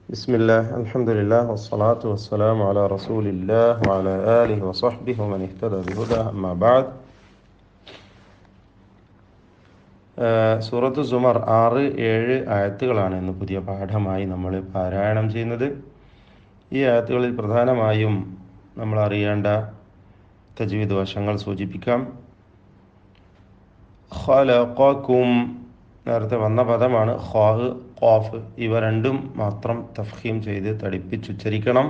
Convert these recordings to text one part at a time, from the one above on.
ബിസ്മില്ലാ അൽഹംദുലില്ലാ വസ്സലാത്തു വസ്സലാമു അലാ റസൂലില്ലാഹ് വഅലാ ആലിഹി വസഹ്ബിഹി വമൻ ഇഹ്തദാ ബിഹുദാ അമ്മാ ബഅദ്. സൂറത്തു സുമർ 6-7 ആയത്തുകളാണ് ഇന്ന് പുതിയ പാഠമായി നമ്മൾ പാരായണം ചെയ്യുന്നത്. ഈ ആയത്തുകളിൽ പ്രധാനമായും നമ്മൾ അറിയേണ്ട തജ്വീദ് വശങ്ങൾ സൂചിപ്പിക്കാം. ഖലഖകും നേരത്തെ വന്ന പദമാണ്. ഖാഹ് ഖാഫ് ഇവ രണ്ടും മാത്രം തഫ്ഖീം ചെയ്ത് തടിപ്പിച്ചുച്ചരിക്കണം.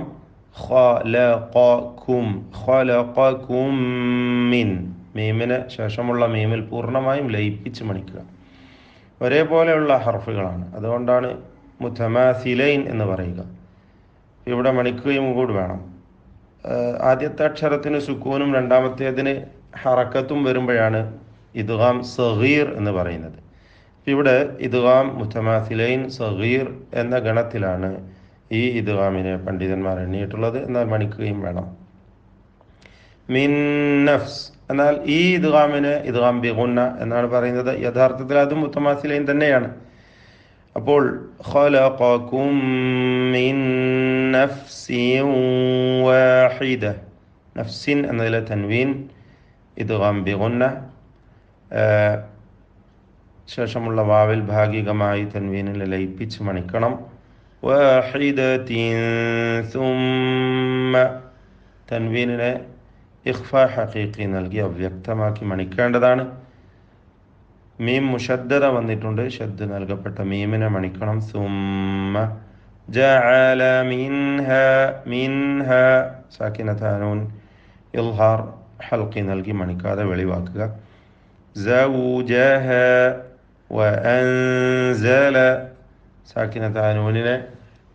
ഖലഖകും ഖലഖകും മിൻ മീമിന് ശേഷമുള്ള മീമിൽ പൂർണ്ണമായും ലയിപ്പിച്ച് മണിക്കുക. ഒരേപോലെയുള്ള ഹർഫുകളാണ്, അതുകൊണ്ടാണ് മുതമാസിലൈൻ എന്ന് പറയുക. ഇവിടെ മണിക്കുകയും കൂടി വേണം. ആദ്യത്തെ അക്ഷരത്തിന് സുക്കൂനും രണ്ടാമത്തേതിന് ഹറക്കത്തും വരുമ്പോഴാണ് ഇദ്ഗാം സഗീർ എന്ന് പറയുന്നത്. ഇവിടെ ഇദ്ഗാം മുതമാസിലൈൻ സഗീർ എന്ന ഗണത്തിലാണ് ഈ ഇദ്ഗാമിനെ പണ്ഡിതന്മാർ എണ്ണിയിട്ടുള്ളത്. എന്നാൽ മണിക്കുകയും വേണം. മിൻ നഫ്സ് എന്നാൽ ഈ ഇദ്ഗാമിനെ ഇദ്ഗാം ബിഗുന്ന എന്നാണ് പറയുന്നത്. യഥാർത്ഥത്തിൽ അത് മുതമാസിലൈൻ തന്നെയാണ്. അപ്പോൾ ഖലഖകും മിൻ നഫ്സിൻ വാഹിദ, നഫ്സിൻ എന്നതിലെ തൻവീൻ ഇദ്ഗാം ബിഗുന്ന, ശേഷമുള്ള വാവിൽ ഭാഗികമായി തൻവീനിൽ ലയിപ്പിച്ച് മണിക്കണം. വാഹിദത്തിൻ സുമ്മ തൻവീനിനെ ഇഖ്ഫാ ഹഖീഖി നൽകി അവ്യക്തമാക്കി മണിക്കേണ്ടതാണ്. മീം മുഷദ്ദദ വന്നിട്ടുണ്ട്, ഷദ്ദ് നൽകപ്പെട്ട മീമിനെ മണിക്കണം. സുമ്മ ജഅല മിൻഹ സാകിനത നൂൻ ഇൽഹാർ ഹൽഖി നൽകി മണിക്കാതെ വെളിവാക്കുക. സൗജഹ വഅൻസല സാകിനത നൂനിനെ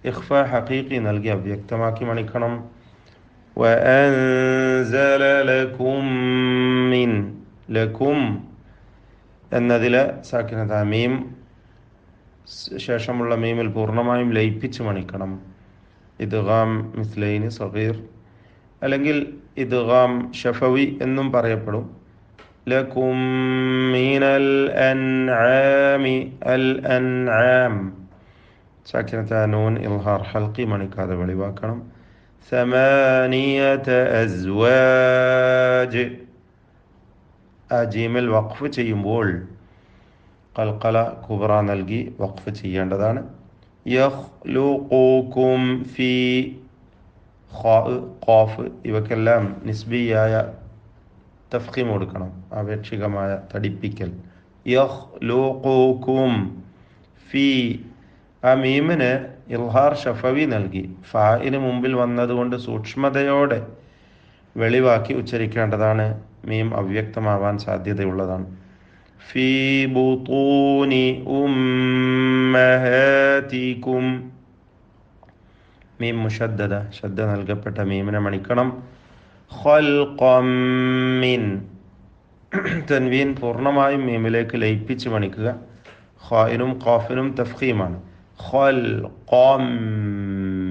ഇഖ്ഫാ ഹഖീഖി നൽകി അവ്യക്തമാക്കി മണിക്കണം. വഅൻസല ലകും മിൻ ലകും എന്നതിലെ സാകിനത മീം ശേഷമുള്ള മീമിൽ പൂർണ്ണമായും ലയിപ്പിച്ച് മണിക്കണം. ഇദ്ഗാം മിസ്ലൈനി സഗീർ അല്ലെങ്കിൽ ഇദ്ഗാം ഷഫവി എന്നും പറയപ്പെടും. ലകും മിനൽ അൻആമി അൽ അൻആം സാകിനത നൂൻ ഇൽഹാർ ഹൽഖി മണിക്കാതെ വെളിവാക്കണം. സമാനിയത അസ്വാജ് ജീമിൽ വഖഫ് ചെയ്യുമ്പോൾ ഖൽഖല കുബ്ര നൽകി വഖഫ് ചെയ്യേണ്ടതാണ്. യഖ്ലുഖുകും ഫീ ഖാഫ് ഇവക്കെല്ലാം നിസ്ബിയായ തഫ്ഖീം കൊടുക്കണം, ആപേക്ഷികമായ തടിപ്പിക്കൽ. യഖ്ലുഖുകും ഫീ ആ മീമിന് ഇൽഹാർ ഷഫവി നൽകി ഫാഇന് മുമ്പിൽ വന്നതുകൊണ്ട് സൂക്ഷ്മതയോടെ വെളിവാക്കി ഉച്ചരിക്കേണ്ടതാണ്. മീം അവ്യക്തമാവാൻ സാധ്യതയുള്ളതാണ്. ഫീ ബുതൂനി ഉമ്മഹാതികും മീം മുഷദ്ദദ ശദ്ദ നൽകപ്പെട്ട മീമിനെ മണിക്കണം. ഖൽഖം മിൻ തൻവീൻ പൂർണ്ണമായും മീമിലേക്ക് ലയിപ്പിച്ച് മണിക്കുക. ഖായിനും ഖാഫിനും തഫ്ഖീമാണ്. ഖൽഖം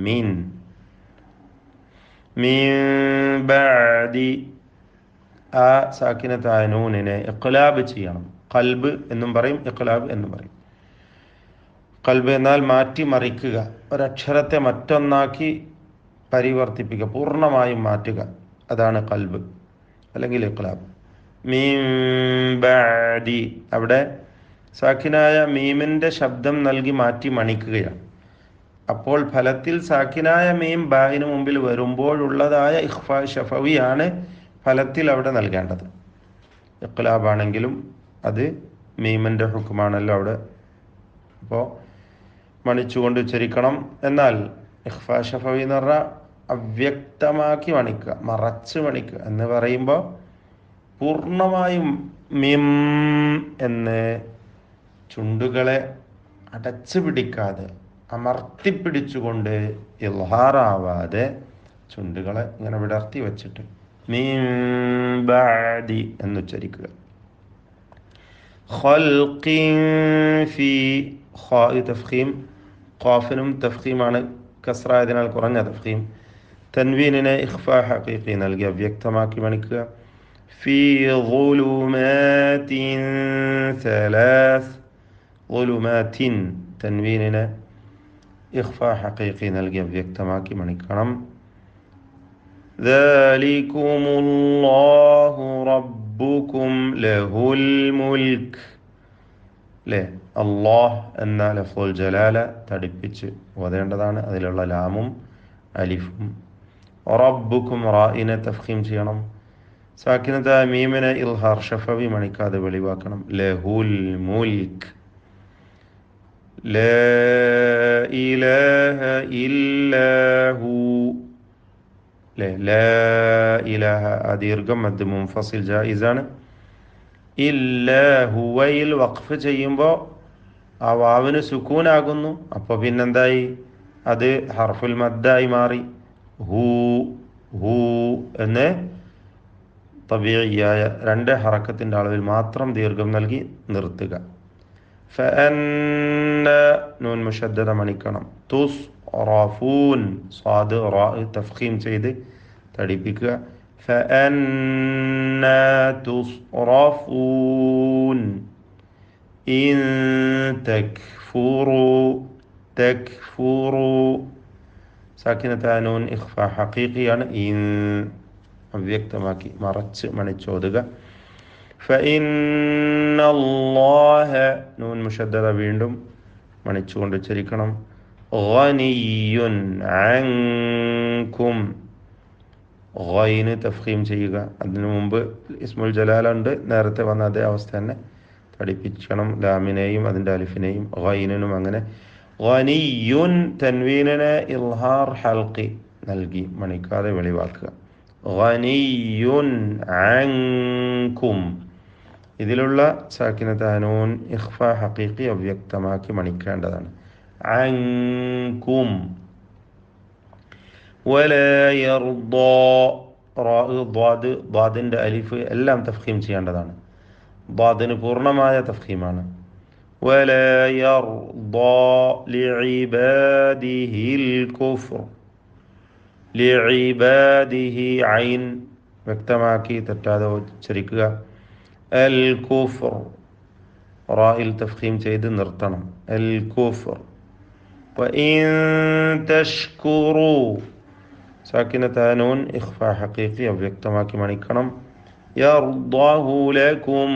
മിൻ മിൻ ബഅദി ആ സാകിനതായ നൂനിനെ ഇഖ്ലാബ് ചെയ്യണം. ഖൽബ് എന്നും പറയും, ഇഖ്ലാബ് എന്നും പറയും. ഖൽബ് എന്നാൽ മാറ്റി മറിക്കുക, ഒരക്ഷരത്തെ മറ്റൊന്നാക്കി പരിവർത്തിപ്പിക്കുക, പൂർണ്ണമായും മാറ്റുക, അതാണ് ഖൽബ് അല്ലെങ്കിൽ ഇഖ്ലാബ്. മീൻ ബഅദി അവിടെ സാക്കിനായ മീമിൻ്റെ ശബ്ദം നൽകി മാറ്റി മണിക്കുകയാണ്. അപ്പോൾ ഫലത്തിൽ സാക്കിനായ മീം ബായിന് മുമ്പിൽ വരുമ്പോഴുള്ളതായ ഇഖ്ഫാ ഷഫവിയാണ് ഫലത്തിൽ അവിടെ നൽകേണ്ടത്. ഇഖ്ലാബാണെങ്കിലും അത് മീമിൻ്റെ ഹുക്കുമാണല്ലോ അവിടെ. അപ്പോൾ മണിച്ചുകൊണ്ട് ഉച്ചരിക്കണം. എന്നാൽ ഇഖ്ഫാ ഷഫവി എന്ന് പറഞ്ഞാൽ അവ്യക്തമാക്കി മണിക്കുക, മറച്ച് മണിക്കുക എന്ന് പറയുമ്പോൾ പൂർണ്ണമായും മിം എന്ന് ചുണ്ടുകളെ അടച്ചു പിടിക്കാതെ അമർത്തിപ്പിടിച്ചുകൊണ്ട് ഇൽഹാറാവാതെ ചുണ്ടുകളെ ഇങ്ങനെ വിടർത്തി വെച്ചിട്ട് മിൻ ബഅദി എന്നുച്ചരിക്കുക. ഖൽഖിൻ ഫീ ഖാ തഫ്ഖീം, ഖാഫിനും തഫ്ഖീമാണ്, കസ്റായതിനാൽ കുറഞ്ഞ തഫ്ഖീം. തൻവീനിനെ ഇഖ്ഫാ ഹഖീഖി നൽകി അവ്യക്തമാക്കി മണിക്കുക. ഫീ ളുലുമാതിൻ സലാസ് ളുലുമാതിൻ തൻവീനിനെ ഇഖ്ഫ ഹഖീഖി നൽകി അവ്യക്തമാക്കി മണിക്കണം. ദാലികുമുല്ലാഹു റബ്ബുകും ലഹുൽ മുൽക്ക്. അല്ലേ, അള്ളാഹ് എന്ന ലഫ്ളുൽ ജലാല തടിപ്പിച്ച് ഓതേണ്ടതാണ്. അതിലുള്ള ലാമും അലിഫും. റബ്ബുക്കും റായിനെ തഫ്ഖീം ചെയ്യണം. സാക്കിനത്തായ മീമിനെ ഇൽഹാർ ഷഫവി മണിക്കാതെ വെളിവാക്കണം. ലഹുൽ മുൽക്ക്. ലാ ഇലാഹ ഇല്ലാഹു. ലാ ഇലാഹ ആ ദീർഘം മദ് മുൻഫസിൽ ജായിസാണ്. ഇല്ലാഹുവയിൽ വഖഫ് ചെയ്യുമ്പോൾ ആ വാവിന് സുക്കൂനാകുന്നു. അപ്പോൾ പിന്നെന്തായി? അത് ഹർഫുൽ മദ്ദായി മാറി. ഹൂ ഹൂ എന്ന് തബീഇയായ 2 ഹറക്കത്തിൻ്റെ അളവിൽ മാത്രം ദീർഘം നൽകി നിർത്തുക. ഫഅന്ന നൂൻ മുശദ്ദദ മണിക്കണം. തുസ്റഫൂൻ സ്വാദ് റാ തഫ്ഖീം ചെയ്ത് തടിപ്പിക്കുക. ഫഅന്ന തുസ്റഫൂൻ ഇൻ തക്ഫുറു. തക്ഫുറു സാക്കിനത്തായ നൂൻ ഇഖ്ഫ ഹഖീഖിയാണ്. ഇൻ അവ്യക്തമാക്കി മറച്ച് മണിച്ചോതുക. ഫഇന്നല്ലാഹ നൂൻ മുശദ്ദദ വീണ്ടും മണിച്ചുകൊണ്ട് ഉച്ചരിക്കണം. ഗനിയ്യുൻ അൻകും ഗൈന് തഫ്ഖീം ചെയ്യുക. അതിനു മുമ്പ് ഇസ്മുൽ ജലാല ഉണ്ട്, നേരത്തെ വന്ന അതേ അവസ്ഥ തന്നെ തടിപ്പിക്കണം. ലാമിനെയും അതിൻ്റെ അലിഫിനെയും ഗൈനിനും അങ്ങനെ. ഗനിയ്യുൻ തൻവീനിനെ ഇൽഹാർ ഹൽഖി നൽകി മണിക്കാതെ വെളിവാക്കുക. ഗനിയ്യുൻ അൻകും ഇതിലുള്ള സാക്കിനത്തായ നൂൻ ഇഖ്ഫ ഹഖീഖി അവ്യക്തമാക്കി മണിക്കേണ്ടതാണ്. അൻകും. വലാ യർദാ റാ ദ്വാദ് ദ്വാദിൻ്റെ അലിഫ് എല്ലാം തഫ്ഖീം ചെയ്യേണ്ടതാണ്. ദ്വാദിന് പൂർണ്ണമായ തഫ്ഖീമാണ്. വലാ യർദാ ലിഇബാദിഹിൽ കുഫ്ർ. ലിഇബാദിഹി ഐൻ വ്യക്തമാക്കി തെറ്റാതെ ഉച്ചരിക്കുക. അൽ കുഫ്ർ റായിൽ തഫ്ഖീം ചെയ്ത് നിർത്തണം. അൽ കുഫ്ർ. വഇൻ തഷ്കുറു സാക്കിനത്തായ നൂൻ ഇഖ്ഫ ഹഖീഖി അവ്യക്തമാക്കി മണിക്കണം. യർദഹു ലക്കും.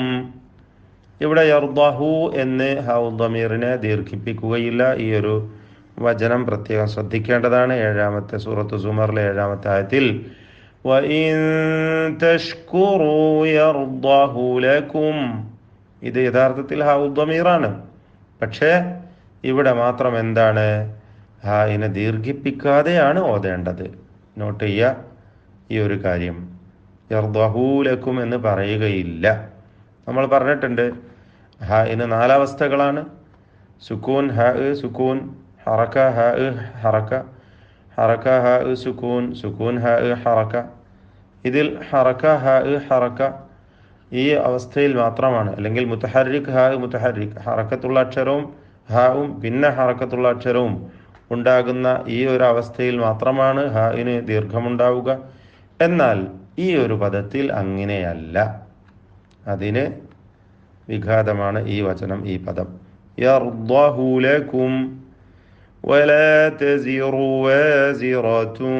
ഇവിടെ യർദഹു എന്ന് ഹൗ ദമീറിനെ ദീർഘിപ്പിക്കുകയില്ല. ഈ ഒരു വചനം പ്രത്യേകം ശ്രദ്ധിക്കേണ്ടതാണ്. 7-ാമത്തെ സൂറത്ത് സുമറിലെ 7-ാമത്തെ ആയത്തിൽ വഇൻ തഷ്കുറു യർദഹു ലക്കും. ഇത് യഥാർത്ഥത്തിൽ ഹൗ ദമീറാണ്. പക്ഷേ ഇവിടെ മാത്രം എന്താണ്? ഹായിനെ ദീർഘിപ്പിക്കാതെയാണ് ഓതേണ്ടത്. നോട്ട് ചെയ്യുക ഈ ഒരു കാര്യം. യർദഹു ലക്കും എന്ന് പറയുകയില്ല. നമ്മൾ പറഞ്ഞിട്ടുണ്ട് ഹായിന് 4 അവസ്ഥകളാണ്. സുക്കൂൻ ഹാ സുക്കൂൻ, ഹറക്ക ഹാ ഹറക്ക, ഹറക്ക ഹാ സുക്കൂൻ, സുക്കൂൻ ഹാ ഹറക്ക. ഇതിൽ ഹറക്ക ഹാ ഹറക്ക ഈ അവസ്ഥയിൽ മാത്രമാണ്. അല്ലെങ്കിൽ മുത്തഹരിക് ഹാ മുത്തഹരിക്, ഹറക്കത്തുള്ള അക്ഷരവും ഹാവും പിന്നെ ഹറക്കത്തുള്ള അക്ഷരവും ഉണ്ടാകുന്ന ഈ ഒരു അവസ്ഥയിൽ മാത്രമാണ് ഹായിന് ദീർഘമുണ്ടാവുക. എന്നാൽ ഈ ഒരു പദത്തിൽ അങ്ങനെയല്ല. അതിന് വിഘാതമാണ് ഈ വചനം, ഈ പദം. യർദഹു ലക്കും വലാ തസിറു വാസിറത്തുൻ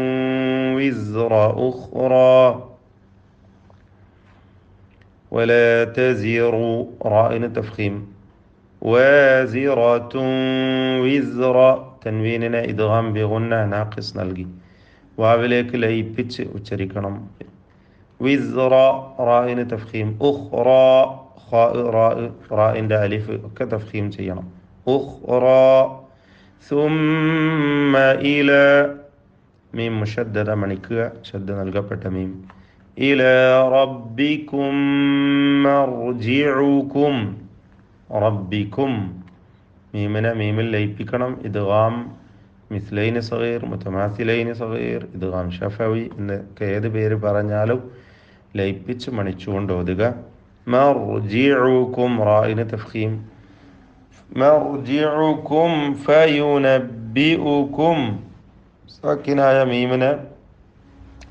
വിസ്റ ഉഖ്റാ. വലാ തസിറു റായിന് തഫ്ഖീം. വാസിറത്തുൻ വിസ്റ തൻവീനിനെ ഇദ്ഗാം ബിഗുന്ന നാഖിസ് നൽകി വാവിലേക്ക് ലയിപ്പിച്ച് ഉച്ചരിക്കണം. വിസ്റ റായിന് തഫ്ഖീം. ഉഖ്റാ ഖാ റാഇൻ്റെ അലിഫ് ഒക്കെ തഫ്ഖീം ചെയ്യണം. ഉഖ്റാ. സുമ്മ ഇല മീം മുശദ്ദദ മണിക്കുക, ശബ്ദ നൽകപ്പെട്ട മീം. ഇല റബ്ബിക്കും മർജിഉക്കും. റബ്ബിക്കും മീമിനെ മീമിൽ ലയിപ്പിക്കണം. ഇദ്ഗാം മിസ്ലൈന് സഗീർ, മുതമാസിലൈന് സഗീർ, ഇദ്ഗാം ഷഫവി എന്നൊക്കെ ഏത് പേര് പറഞ്ഞാലും ലയിപ്പിച്ച് മണിച്ചുകൊണ്ട് ഓതുക. മർജിഉക്കും റായിന് തഫ്ഖീം. മർജിഉക്കും ഫയുനബ്ബിഉക്കും സാക്കിനായ മീമിനെ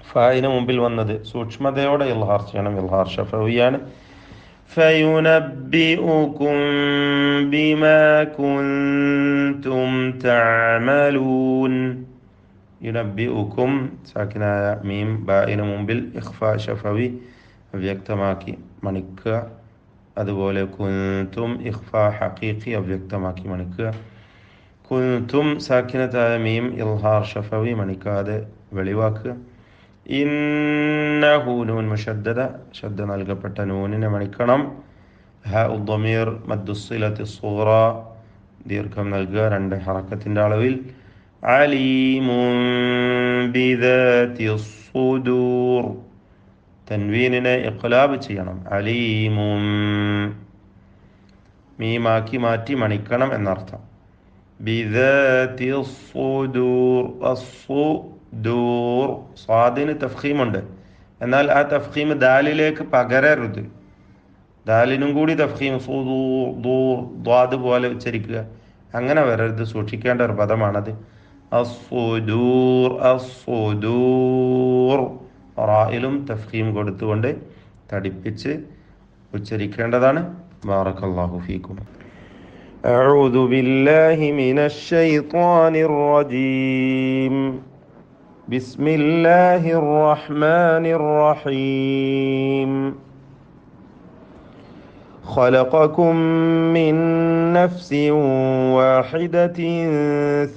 ഫായിന് മുമ്പിൽ വന്നത് സൂക്ഷ്മതയോടെ ഇൽഹാർ ചെയ്യണം. ഇൽഹാർ ഷഫവിയാണ്. فينبئكم بما كنتم تعملون. യുനബ്ബിഉക്കും സാക്കിനായ മീം ബായിന് മുമ്പിൽ ഇഖ്ഫാ ഷഫവി അവ്യക്തമാക്കി മണിക്കുക. അതുപോലെ കുൻതും ഇഖ്ഫാ ഹഖീഖി അവ്യക്തമാക്കി മണിക്കുക. കുൻതും സാക്കിനത്തായ മീം ഇൽഹാർ ഷഫവി മണിക്കാതെ വെളിവാക്കുക. ഇന്നഹു നൂൻ മുഷദ്ദദ ശബ്ദ നൽകപ്പെട്ട നൂനിനെ മണിക്കണം. ഹ ഉദ്ദമീർ മദ്ദുസ്സിലത്തി സുഗ്റ ദീർഘം നൽകുക 2 ഹറക്കത്തിൻ്റെ അളവിൽ. അലീമുൻ ബിദാതി സുദൂർ തൻവീനിനെ ഇഖ്ലാബ് ചെയ്യണം. അലീമുൻ മീമാക്കി മാറ്റി മണിക്കണം എന്നർത്ഥം. ബിദാതി സുദൂർ അസ്സുദൂർ സ്വാദിന് തഫ്ഖീമുണ്ട്, എന്നാൽ ആ തഫ്ഖീം ദാലിലേക്ക് പകരരുത്. ദാലിനും കൂടി തഫ്ഖീം സുദൂർ ദൂർ ദ്വാദ് പോലെ ഉച്ചരിക്കുക, അങ്ങനെ വരരുത്, സൂക്ഷിക്കേണ്ട ഒരു പദമാണത്. അസ്സുദൂർ അസ്സുദൂർ റായിലും തഫ്ഖീം കൊടുത്തുകൊണ്ട് തടിപ്പിച്ച് ഉച്ചരിക്കേണ്ടതാണ്. ബാറക്കല്ലാഹു ഫീക്കും. അഊദു ബില്ലാഹി മിനശ് ശൈത്വാനിർ റജീം. ബിസ്മില്ലാഹിർ റഹ്മാനിർ റഹീം. خلقكم من نفس واحدة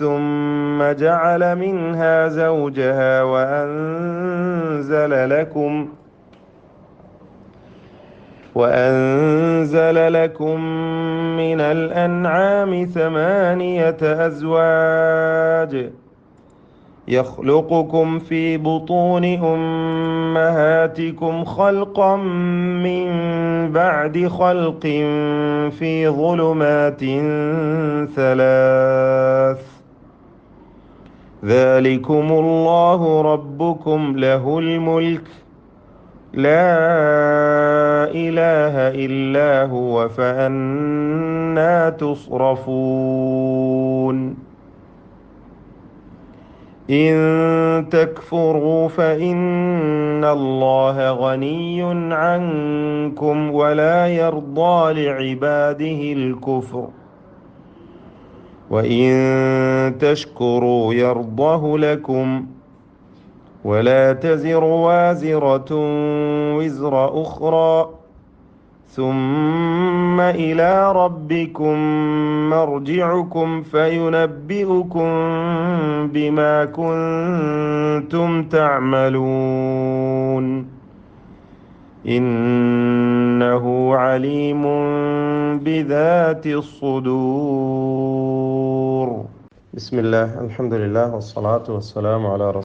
ثم جعل منها زوجها وأنزل لكم من الأنعام 8 أزواج يخلقكم في بطون أمهاتكم خلقا من بعد خلق في ظلمات 3 ذلكم الله ربكم له الملك لا إله إلا هو فأنى تصرفون. إن تكفروا فإن الله غني عنكم ولا يرضى لعباده الكفر وإن تشكروا يرضه لكم ولا تزر وازرة وزر أخرى ثم إلى ربكم مرجعكم فينبئكم بما كنتم تعملون إنه عليم بذات الصدور. بسم الله الحمد لله والصلاة والسلام على رسول